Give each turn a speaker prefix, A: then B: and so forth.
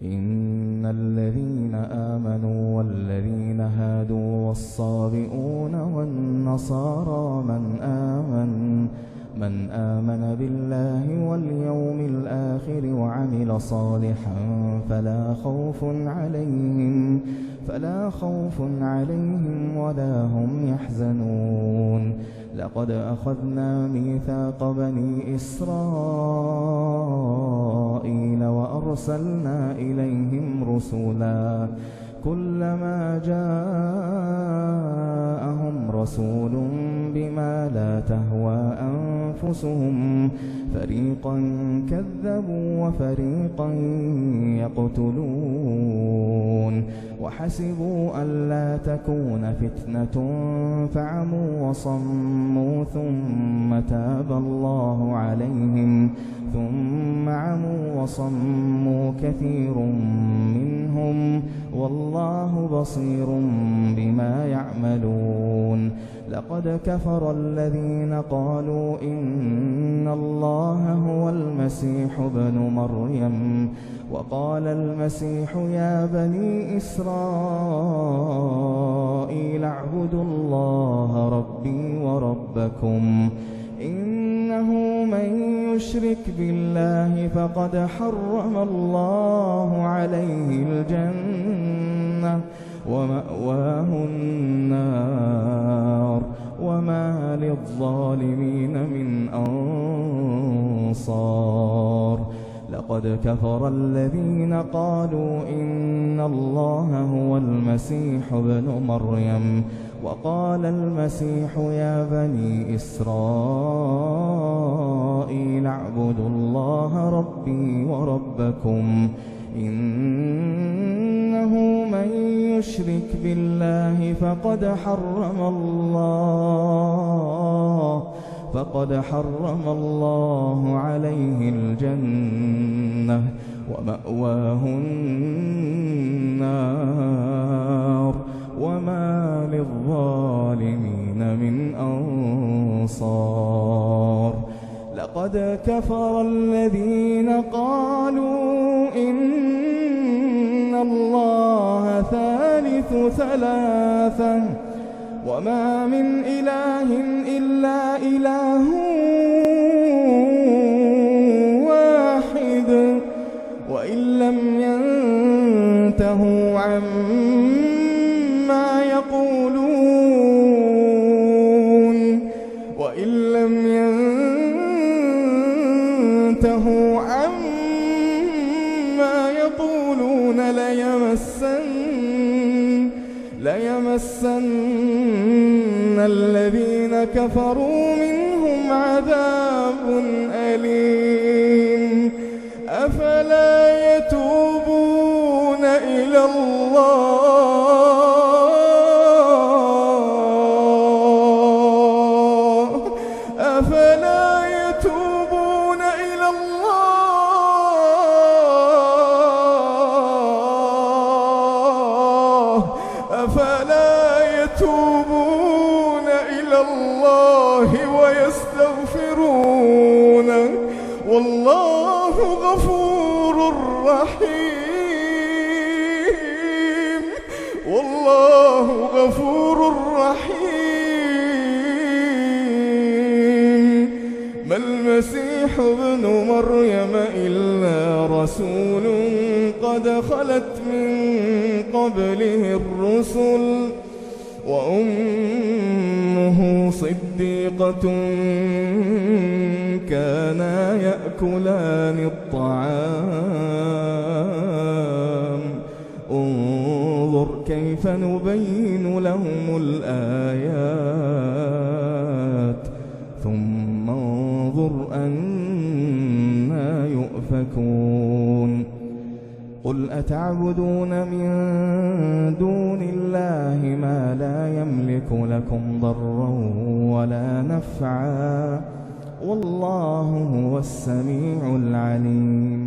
A: إن الذين آمنوا والذين هادوا والصابئون والنصارى من آمن بالله واليوم الآخر وعمل صالحا فلا خوف عليهم ولا هم يحزنون. لقد أخذنا ميثاق بني إسرائيل وأرسلنا إليهم رسلا كلما جاءهم رسول بما لا تهوى أنفسهم فريقا كذبوا وفريقا يقتلون وحسبوا ألا تكون فتنة فعموا وصموا ثم تاب الله عليهم ثم عموا وصموا كثير منهم والله بصير بما يعملون. لقد كفر الذين قالوا إن الله هو المسيح ابن مريم وقال المسيح يا بني إسرائيل اعبدوا الله ربي وربكم إنه من يشرك بالله فقد حرم الله عليه الجنة ومأواه النار وما للظالمين من أنصار. لقد كفر الذين قالوا إن الله هو المسيح ابن مريم وقال المسيح يا بني إسرائيل اعبدوا الله ربي وربكم إنه من يشرك بالله فقد حرم الله عليه الجنة ومأواه النار وما للظالمين من أنصار. لقد كفر الذين قالوا إن الله ثالث ثلاثة وما من إله إلا إله واحد وإن لم ينتهوا عما يقولون ليمسن الذين كفروا منهم عذاب أليم. أفلا يتوبون إلى الله أفلا يتوبون إلى الله أفلا يتوبون إلى الله ويستغفرونه والله غفور رحيم والله غفور رحيم. ما المسيح ابن مريم إلا رسول قد خلت من قبله الرسل وأمه صديقة كانا يأكلان الطعام انظر كيف نبين لهم الآيات ثم انظر أنى يؤفكون. قل أتعبدون من دون الله ما لا يملك لكم ضرا ولا نفعا والله هو السميع العليم.